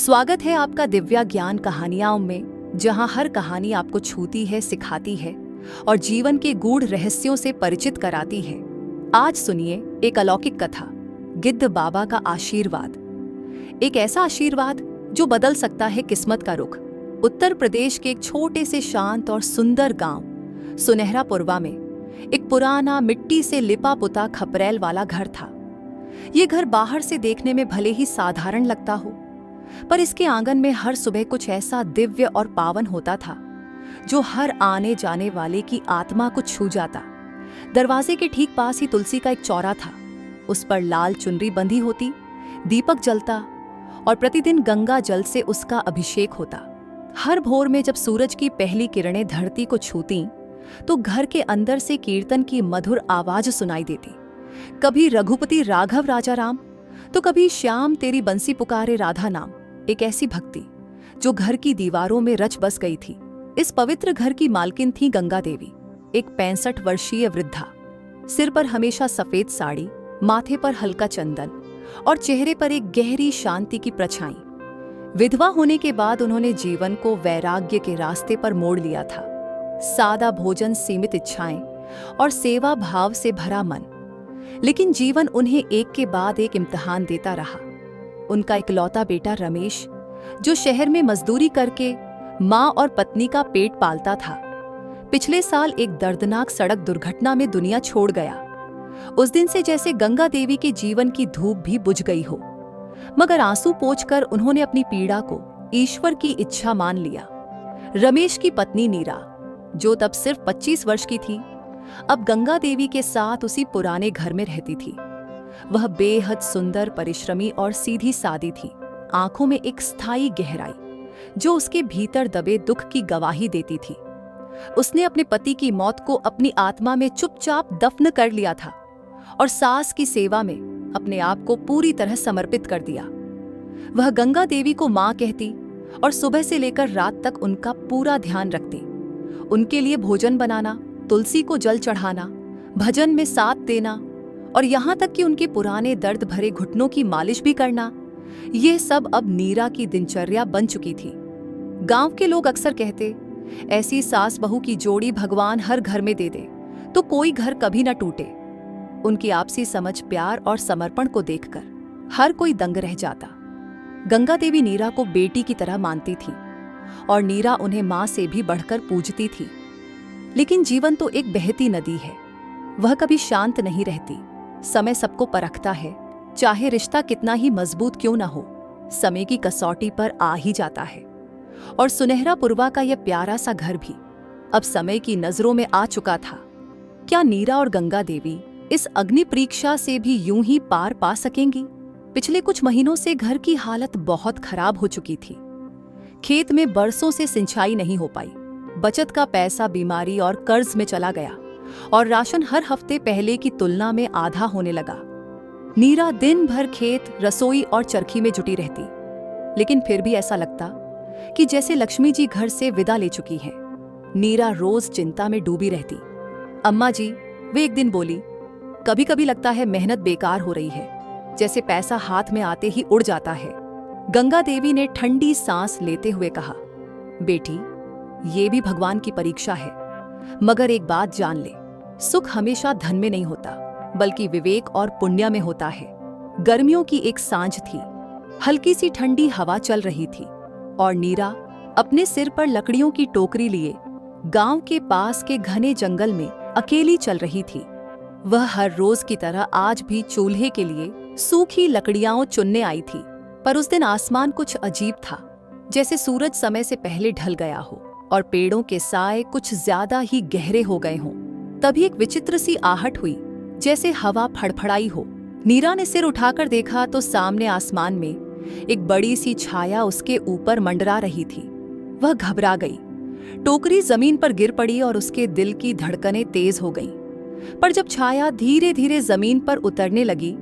स्वागत है आपका दिव्या ज्ञान कहानियां में, जहां हर कहानी आपको छूती है, सिखाती है और जीवन के गूढ़ रहस्यों से परिचित कराती है। आज सुनिए एक अलौकिक कथा, गिद्ध बाबा का आशीर्वाद। एक ऐसा आशीर्वाद जो बदल सकता है किस्मत का रुख। उत्तर प्रदेश के एक छोटे से शांत और सुंदर गांव सुनहरापुरवा में एक पुराना मिट्टी से लिपा पुता खपरेल वाला घर था। ये घर बाहर से देखने में भले ही साधारण लगता हो, पर इसके आंगन में हर सुबह कुछ ऐसा दिव्य और पावन होता था जो हर आने जाने वाले की आत्मा को छू जाता। दरवाजे के ठीक पास ही तुलसी का एक चौरा था। उस पर लाल चुनरी बंधी होती, दीपक जलता और प्रतिदिन गंगा जल से उसका अभिषेक होता। हर भोर में जब सूरज की पहली किरणें धरती को छूती तो घर के अंदर से कीर्तन की मधुर आवाज सुनाई देती। कभी रघुपति राघव राजा राम तो कभी श्याम तेरी बंसी पुकारे राधा नाम। एक ऐसी भक्ति जो घर की दीवारों में रच बस गई थी। इस पवित्र घर की मालकिन थी गंगा देवी, एक 65 वर्षीय वृद्धा। सिर पर हमेशा सफेद साड़ी, माथे पर हल्का चंदन और चेहरे पर एक गहरी शांति की परछाई। विधवा होने के बाद उन्होंने जीवन को वैराग्य के रास्ते पर मोड़ लिया था। सादा भोजन, सीमित इच्छाएं और सेवा भाव से भरा मन। लेकिन जीवन उन्हें एक के बाद एक इम्तिहान देता रहा। उनका इकलौता बेटा रमेश, जो शहर में मजदूरी करके मां और पत्नी का पेट पालता था, पिछले साल एक दर्दनाक सड़क दुर्घटना में दुनिया छोड़ गया। उस दिन से जैसे गंगा देवी के जीवन की धूप भी बुझ गई हो, मगर आंसू पोंछकर उन्होंने अपनी पीड़ा को ईश्वर की इच्छा मान लिया। रमेश की पत्नी नीरा, जो तब सिर्फ 25 वर्ष की थी, अब गंगा देवी के साथ उसी पुराने घर में रहती थी। वह बेहद सुंदर, परिश्रमी और सीधी सादी थी। आंखों में एक स्थायी गहराई जो उसके भीतर दबे दुख की गवाही देती थी। उसने अपने पति की मौत को अपनी आत्मा में चुपचाप दफन कर लिया था और सास की सेवा में अपने आप को पूरी तरह समर्पित कर दिया। वह गंगा देवी को मां कहती और सुबह से लेकर रात तक उनका पूरा ध्यान रखती। उनके लिए भोजन बनाना, तुलसी को जल चढ़ाना, भजन में साथ देना और यहाँ तक कि उनके पुराने दर्द भरे घुटनों की मालिश भी करना, यह सब अब नीरा की दिनचर्या बन चुकी थी। गांव के लोग अक्सर कहते, ऐसी सास बहू की जोड़ी भगवान हर घर में दे दे तो कोई घर कभी न टूटे। उनकी आपसी समझ, प्यार और समर्पण को देखकर हर कोई दंग रह जाता। गंगा देवी नीरा को बेटी की तरह मानती थी और नीरा उन्हें मां से भी बढ़कर पूजती थी। लेकिन जीवन तो एक बहती नदी है, वह कभी शांत नहीं रहती। समय सबको परखता है, चाहे रिश्ता कितना ही मजबूत क्यों ना हो, समय की कसौटी पर आ ही जाता है। और सुनहरापुरवा का यह प्यारा सा घर भी अब समय की नजरों में आ चुका था। क्या नीरा और गंगा देवी इस अग्नि परीक्षा से भी यूं ही पार पा सकेंगी? पिछले कुछ महीनों से घर की हालत बहुत खराब हो चुकी थी। खेत में बरसों से सिंचाई नहीं हो पाई, बचत का पैसा बीमारी और कर्ज में चला गया और राशन हर हफ्ते पहले की तुलना में आधा होने लगा। नीरा दिन भर खेत, रसोई और चरखी में जुटी रहती, लेकिन फिर भी ऐसा लगता कि जैसे लक्ष्मी जी घर से विदा ले चुकी हैं। नीरा रोज चिंता में डूबी रहती। अम्मा जी, वे एक दिन बोली, कभी कभी लगता है मेहनत बेकार हो रही है, जैसे पैसा हाथ में आते ही उड़ जाता है। गंगा देवी ने ठंडी सांस लेते हुए कहा, बेटी, ये भी भगवान की परीक्षा है, मगर एक बात जान ले, सुख हमेशा धन में नहीं होता, बल्कि विवेक और पुण्य में होता है। गर्मियों की एक सांझ थी, हल्की सी ठंडी हवा चल रही थी और नीरा अपने सिर पर लकड़ियों की टोकरी लिए गांव के पास के घने जंगल में अकेली चल रही थी। वह हर रोज की तरह आज भी चूल्हे के लिए सूखी लकड़ियां चुनने आई थी, पर उस दिन आसमान कुछ अजीब था, जैसे सूरज समय से पहले ढल गया हो और पेड़ों के साए कुछ ज्यादा ही गहरे हो गए हों। तभी एक विचित्र सी आहट हुई, जैसे हवा फड़फड़ाई हो। नीरा ने सिर उठाकर देखा तो सामने आसमान में एक बड़ी सी छाया उसके ऊपर मंडरा रही थी। वह घबरा गई, टोकरी जमीन पर गिर पड़ी और उसके दिल की धड़कनें तेज हो गईं। पर जब छाया धीरे धीरे जमीन पर उतरने लगी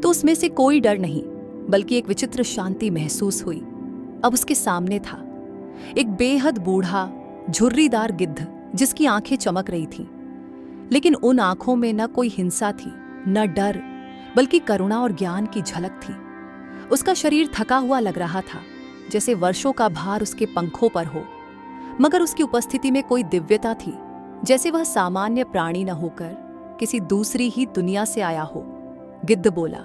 तो उसमें से कोई डर नहीं, बल्कि एक विचित्र शांति महसूस हुई। अब उसके सामने था एक बेहद बूढ़ा, झुर्रीदार गिद्ध, जिसकी आंखें चमक रही थीं। लेकिन उन आंखों में न कोई हिंसा थी, न डर, बल्कि करुणा और ज्ञान की झलक थी। उसका शरीर थका हुआ लग रहा था, जैसे वर्षों का भार उसके पंखों पर हो, मगर उसकी उपस्थिति में कोई दिव्यता थी, जैसे वह सामान्य प्राणी न होकर किसी दूसरी ही दुनिया से आया हो। गिद्ध बोला।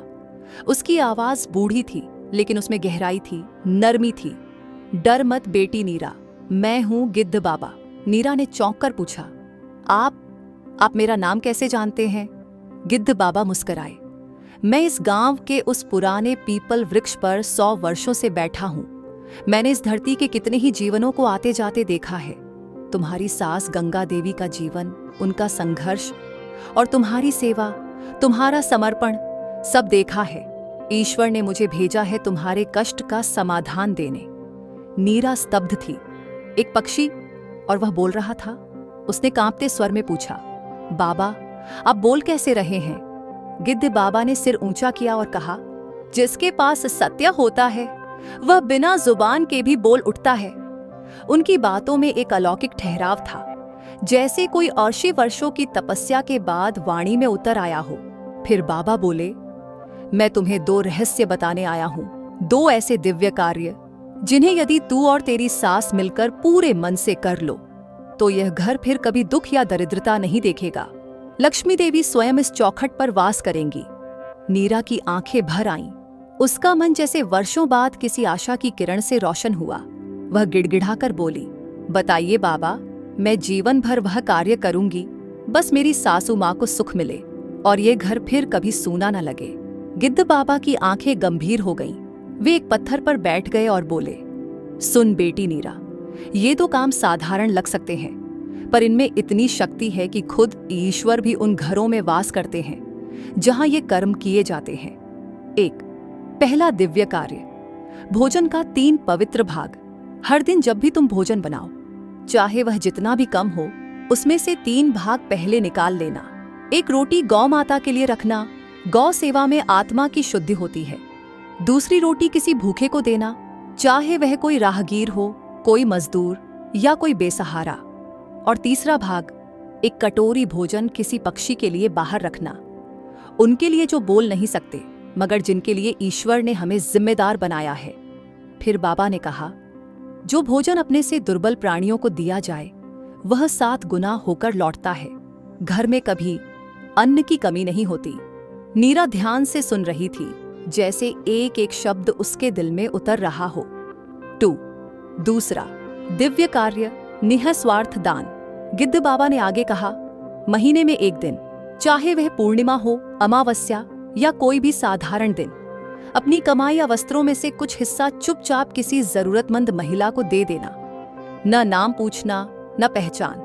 उसकी आवाज बूढ़ी थी, लेकिन उसमें गहराई थी, नरमी थी। डर मत बेटी नीरा, मैं हूं गिद्ध बाबा। नीरा ने चौंक कर पूछा, आप मेरा नाम कैसे जानते हैं? गिद्ध बाबा मुस्कराए। मैं इस गांव के उस पुराने पीपल वृक्ष पर 100 वर्षों से बैठा हूं। मैंने इस धरती के कितने ही जीवनों को आते जाते देखा है। तुम्हारी सास गंगा देवी का जीवन, उनका संघर्ष और तुम्हारी सेवा, तुम्हारा समर्पण सब देखा है। ईश्वर ने मुझे भेजा है तुम्हारे कष्ट का समाधान देने। नीरा स्तब्ध थी। एक पक्षी, और वह बोल रहा था। उसने कांपते स्वर में पूछा, बाबा आप बोल कैसे रहे हैं? गिद्ध बाबा ने सिर ऊंचा किया और कहा, जिसके पास सत्य होता है वह बिना जुबान के भी बोल उठता है। उनकी बातों में एक अलौकिक ठहराव था, जैसे कोई अर्शी वर्षों की तपस्या के बाद वाणी में उतर आया हो। फिर बाबा बोले, मैं तुम्हें 2 रहस्य बताने आया हूं, 2 ऐसे दिव्य कार्य जिन्हें यदि तू और तेरी सास मिलकर पूरे मन से कर लो तो यह घर फिर कभी दुख या दरिद्रता नहीं देखेगा। लक्ष्मी देवी स्वयं इस चौखट पर वास करेंगी। नीरा की आंखें भर आईं। उसका मन जैसे वर्षों बाद किसी आशा की किरण से रोशन हुआ। वह गिड़गिड़ाकर बोली, बताइए बाबा, मैं जीवन भर वह कार्य करूंगी, बस मेरी सासू माँ को सुख मिले और ये घर फिर कभी सूना न लगे। गिद्ध बाबा की आंखें गंभीर हो गईं। वे एक पत्थर पर बैठ गए और बोले, सुन बेटी नीरा, ये 2 काम साधारण लग सकते हैं, पर इनमें इतनी शक्ति है कि खुद ईश्वर भी उन घरों में वास करते हैं जहां ये कर्म किए जाते हैं। 1, पहला दिव्य कार्य, भोजन का 3 पवित्र भाग। हर दिन जब भी तुम भोजन बनाओ, चाहे वह जितना भी कम हो, उसमें से 3 भाग पहले निकाल लेना। 1 रोटी गौ माता के लिए रखना, गौ सेवा में आत्मा की शुद्धि होती है। दूसरी रोटी किसी भूखे को देना, चाहे वह कोई राहगीर हो, कोई मजदूर या कोई बेसहारा। और तीसरा भाग, एक कटोरी भोजन किसी पक्षी के लिए बाहर रखना, उनके लिए जो बोल नहीं सकते मगर जिनके लिए ईश्वर ने हमें जिम्मेदार बनाया है। फिर बाबा ने कहा, जो भोजन अपने से दुर्बल प्राणियों को दिया जाए वह 7 गुना होकर लौटता है। घर में कभी अन्न की कमी नहीं होती। नीरा ध्यान से सुन रही थी, जैसे एक एक शब्द उसके दिल में उतर रहा हो। 2, दूसरा दिव्य कार्य, निःस्वार्थ दान। गिद्ध बाबा ने आगे कहा, महीने में 1 दिन, चाहे वह पूर्णिमा हो, अमावस्या या कोई भी साधारण दिन, अपनी कमाई या वस्त्रों में से कुछ हिस्सा चुपचाप किसी जरूरतमंद महिला को दे देना। न नाम पूछना, न पहचान,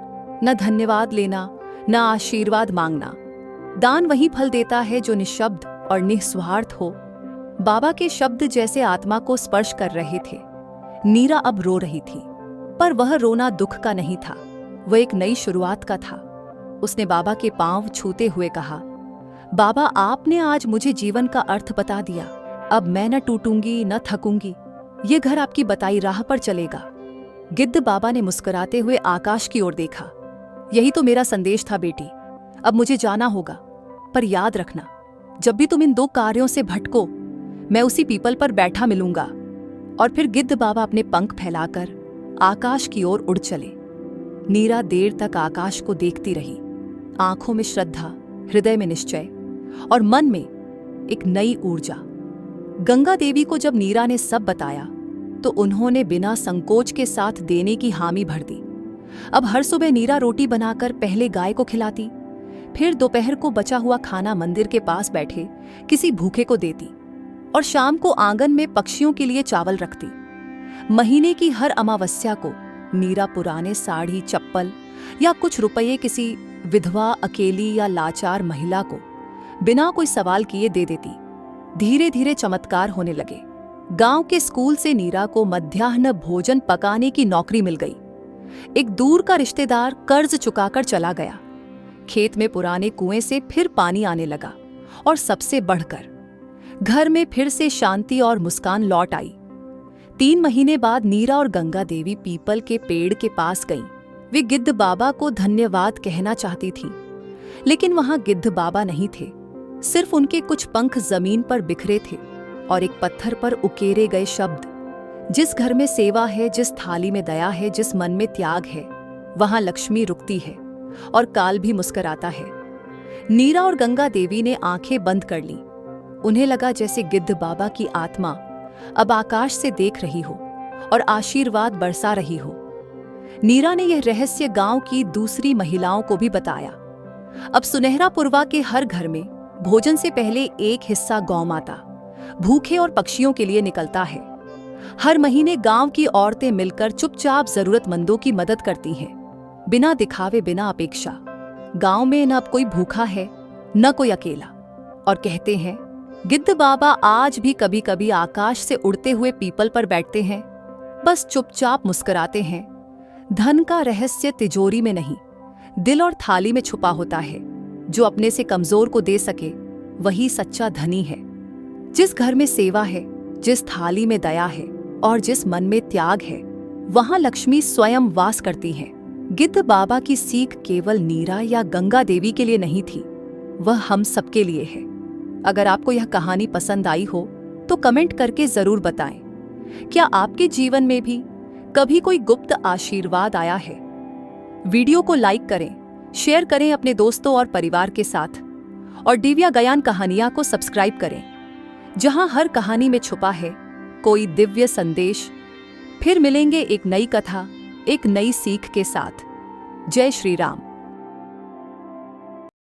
न धन्यवाद लेना, न आशीर्वाद मांगना। दान वही फल देता है जो निःशब्द और निस्वार्थ हो। बाबा के शब्द जैसे आत्मा को स्पर्श कर रहे थे। नीरा अब रो रही थी, पर वह रोना दुख का नहीं था, वह एक नई शुरुआत का था। उसने बाबा के पांव छूते हुए कहा, बाबा आपने आज मुझे जीवन का अर्थ बता दिया। अब मैं न टूटूंगी न थकूंगी, ये घर आपकी बताई राह पर चलेगा। गिद्ध बाबा ने मुस्कुराते हुए आकाश की ओर देखा। यही तो मेरा संदेश था बेटी, अब मुझे जाना होगा, पर याद रखना, जब भी तुम इन 2 कार्यों से भटको, मैं उसी पीपल पर बैठा मिलूंगा। और फिर गिद्ध बाबा अपने पंख फैलाकर आकाश की ओर उड़ चले। नीरा देर तक आकाश को देखती रही, आंखों में श्रद्धा, हृदय में निश्चय और मन में एक नई ऊर्जा। गंगा देवी को जब नीरा ने सब बताया तो उन्होंने बिना संकोच के साथ देने की हामी भर दी। अब हर सुबह नीरा रोटी बनाकर पहले गाय को खिलाती, फिर दोपहर को बचा हुआ खाना मंदिर के पास बैठे किसी भूखे को देती और शाम को आंगन में पक्षियों के लिए चावल रखती। महीने की हर अमावस्या को नीरा पुराने साड़ी, चप्पल या कुछ रुपये किसी विधवा, अकेली या लाचार महिला को बिना कोई सवाल किए दे देती। धीरे धीरे चमत्कार होने लगे। गांव के स्कूल से नीरा को मध्याह्न भोजन पकाने की नौकरी मिल गई। एक दूर का रिश्तेदार कर्ज चुकाकर चला गया। खेत में पुराने कुएं से फिर पानी आने लगा और सबसे बढ़कर घर में फिर से शांति और मुस्कान लौट आई। 3 महीने बाद नीरा और गंगा देवी पीपल के पेड़ के पास गईं। वे गिद्ध बाबा को धन्यवाद कहना चाहती थीं, लेकिन वहां गिद्ध बाबा नहीं थे। सिर्फ उनके कुछ पंख जमीन पर बिखरे थे और एक पत्थर पर उकेरे गए शब्द, जिस घर में सेवा है, जिस थाली में दया है, जिस मन में त्याग है, वहां लक्ष्मी रुकती है और काल भी मुस्कुराता है। नीरा और गंगा देवी ने आंखें बंद कर ली। उन्हें लगा जैसे गिद्ध बाबा की आत्मा अब आकाश से देख रही हो और आशीर्वाद बरसा रही हो। नीरा ने यह रहस्य गांव की दूसरी महिलाओं को भी बताया। अब सुनहरा पुरवा के हर घर में भोजन से पहले एक हिस्सा गौ माता, भूखे और पक्षियों के लिए निकलता है। हर महीने गांव की औरतें मिलकर चुपचाप जरूरतमंदों की मदद करती हैं, बिना दिखावे, बिना अपेक्षा। गांव में न अब कोई भूखा है, न कोई अकेला। और कहते हैं गिद्ध बाबा आज भी कभी कभी आकाश से उड़ते हुए पीपल पर बैठते हैं, बस चुपचाप मुस्कुराते हैं। धन का रहस्य तिजोरी में नहीं, दिल और थाली में छुपा होता है। जो अपने से कमजोर को दे सके वही सच्चा धनी है। जिस घर में सेवा है, जिस थाली में दया है और जिस मन में त्याग है, वहां लक्ष्मी स्वयं वास करती है। गिद्ध बाबा की सीख केवल नीरा या गंगा देवी के लिए नहीं थी, वह हम सबके लिए है। अगर आपको यह कहानी पसंद आई हो तो कमेंट करके जरूर बताएं। क्या आपके जीवन में भी कभी कोई गुप्त आशीर्वाद आया है? वीडियो को लाइक करें, शेयर करें अपने दोस्तों और परिवार के साथ, और दिव्या ज्ञान कहानियां को सब्सक्राइब करें, जहां हर कहानी में छुपा है कोई दिव्य संदेश। फिर मिलेंगे एक नई कथा, एक नई सीख के साथ। जय श्री राम।